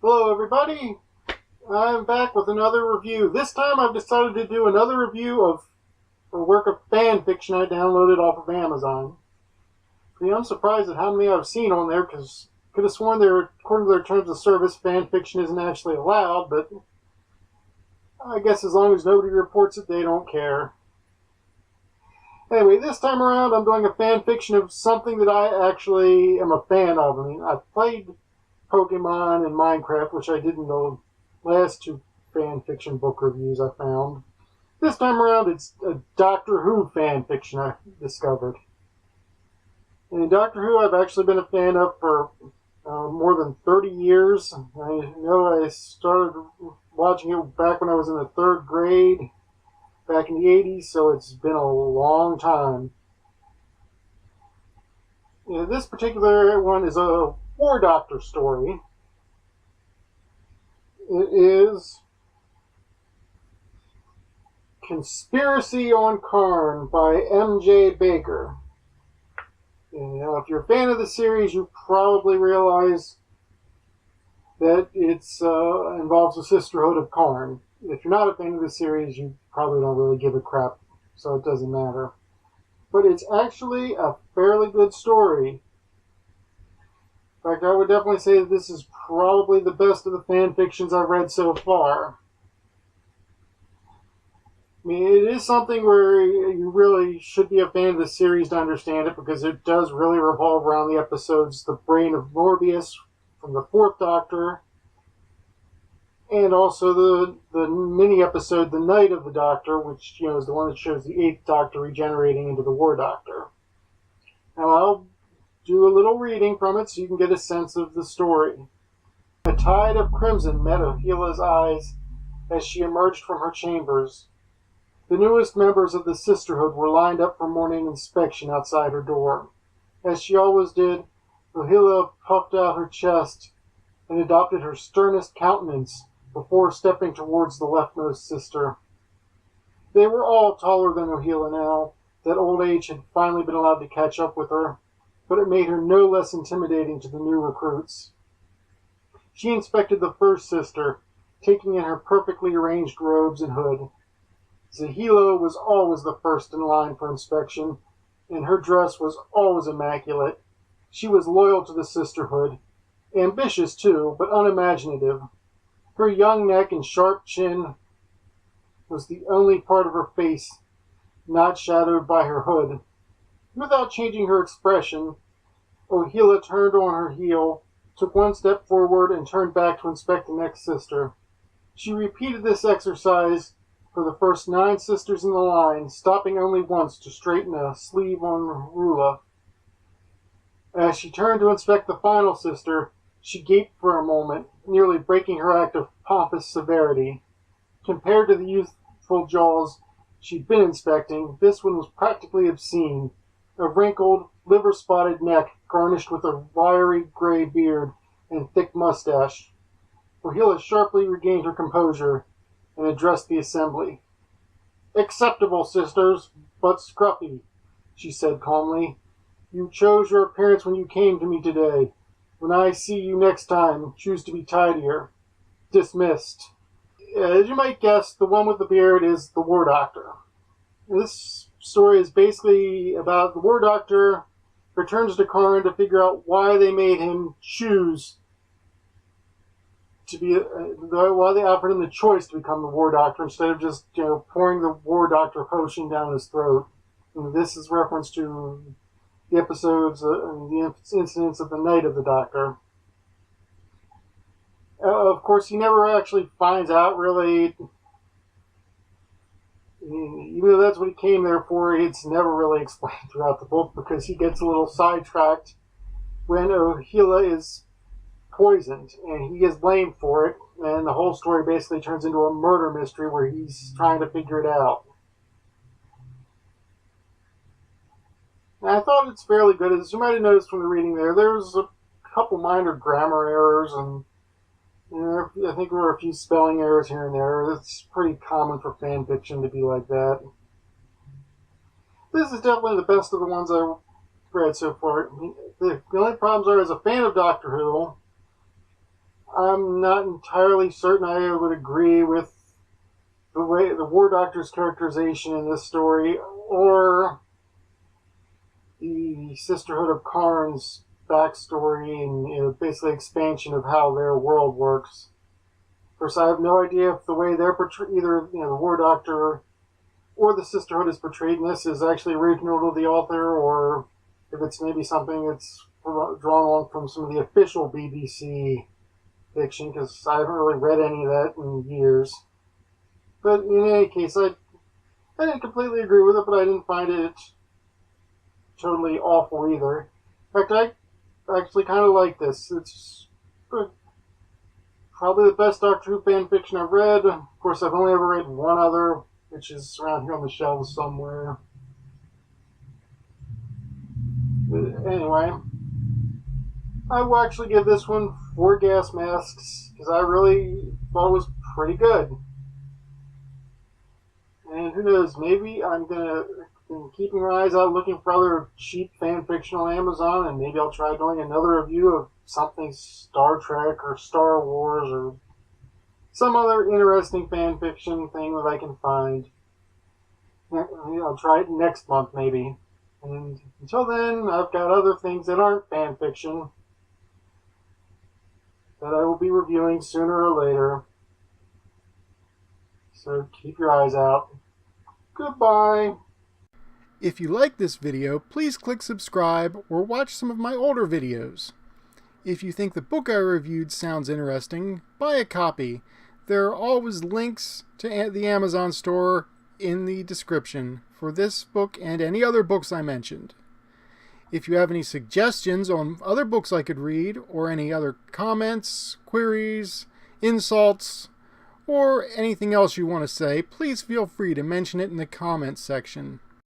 Hello everybody, I'm back with another review. This time I've decided to do another review of a work of fan fiction I downloaded off of Amazon. I'm surprised at how many I've seen on there, because I could have sworn according to their terms of service, fan fiction isn't actually allowed, but I guess as long as nobody reports it, they don't care. Anyway, this time around I'm doing a fan fiction of something that I actually am a fan of. I mean, I've played Pokemon and Minecraft, which I did in the last two fan fiction book reviews I found. This time around, it's a Doctor Who fan fiction I discovered. And Doctor Who I've actually been a fan of for more than 30 years. I know I started watching it back when I was in the 3rd grade, back in the 80s, so it's been a long time. This particular one is a War Doctor story. It is Conspiracy on Karn by M.J. Baker. If you're a fan of the series, you probably realize that it involves the Sisterhood of Karn. If you're not a fan of the series, you probably don't really give a crap, so it doesn't matter. But it's actually a fairly good story. In fact, I would definitely say that this is probably the best of the fan fictions I've read so far. I mean, it is something where you really should be a fan of the series to understand it, because it does really revolve around the episodes The Brain of Morbius from the 4th Doctor, and also the mini-episode The Night of the Doctor, which is the one that shows the 8th Doctor regenerating into the War Doctor. Now, I'll do a little reading from it so you can get a sense of the story. A tide of crimson met Ohila's eyes as she emerged from her chambers. The newest members of the Sisterhood were lined up for morning inspection outside her door. As she always did, Ohila puffed out her chest and adopted her sternest countenance before stepping towards the leftmost sister. They were all taller than Ohila now, that old age had finally been allowed to catch up with her, but it made her no less intimidating to the new recruits. She inspected the first sister, taking in her perfectly arranged robes and hood. Zahilo was always the first in line for inspection, and her dress was always immaculate. She was loyal to the Sisterhood, ambitious too, but unimaginative. Her young neck and sharp chin was the only part of her face not shadowed by her hood. Without changing her expression, Ohila turned on her heel, took one step forward, and turned back to inspect the next sister. She repeated this exercise for the first 9 sisters in the line, stopping only once to straighten a sleeve on Rula. As she turned to inspect the final sister, she gaped for a moment, nearly breaking her act of pompous severity. Compared to the youthful jaws she'd been inspecting, this one was practically obscene. A wrinkled, liver-spotted neck garnished with a wiry gray beard and thick mustache. Ohila sharply regained her composure and addressed the assembly. "Acceptable, sisters, but scruffy," she said calmly. "You chose your appearance when you came to me today. When I see you next time, choose to be tidier. Dismissed." As you might guess, the one with the beard is the War Doctor. This story is basically about the War Doctor returns to Karn to figure out why they made him choose to be, why they offered him the choice to become the War Doctor instead of just, pouring the War Doctor potion down his throat. And this is reference to the episodes and the incidents of the Night of the Doctor. Of course, he never actually finds out, really. Even though that's what he came there for, it's never really explained throughout the book, because he gets a little sidetracked when Ohila is poisoned, and he is blamed for it, and the whole story basically turns into a murder mystery where he's trying to figure it out. And I thought it's fairly good. As you might have noticed from the reading there's a couple minor grammar errors, and I think there were a few spelling errors here and there. It's pretty common for fan fiction to be like that. This is definitely the best of the ones I've read so far. The only problems are, as a fan of Doctor Who, I'm not entirely certain I would agree with the way the War Doctor's characterization in this story, or the Sisterhood of Karn's backstory and basically expansion of how their world works. Of course, I have no idea if the way they're portrayed, either the War Doctor or the Sisterhood is portrayed in this, is actually original to the author, or if it's maybe something that's drawn on from some of the official BBC fiction, because I haven't really read any of that in years. But in any case, I didn't completely agree with it, but I didn't find it totally awful either. In fact, I actually kind of like this. It's probably the best Doctor Who fan fiction I've read. Of course, I've only ever read one other, which is around here on the shelves somewhere. But anyway, I will actually give this one 4 gas masks, because I really thought it was pretty good. And who knows, maybe I'm going to keep my eyes out looking for other cheap fan fiction on Amazon, and maybe I'll try doing another review of something Star Trek or Star Wars or some other interesting fan fiction thing that I can find. I'll try it next month maybe. And until then, I've got other things that aren't fan fiction that I will be reviewing sooner or later. So keep your eyes out. Goodbye. If you like this video, please click subscribe or watch some of my older videos. If you think the book I reviewed sounds interesting, buy a copy. There are always links to the Amazon store in the description for this book and any other books I mentioned. If you have any suggestions on other books I could read, or any other comments, queries, insults, or anything else you want to say, please feel free to mention it in the comments section.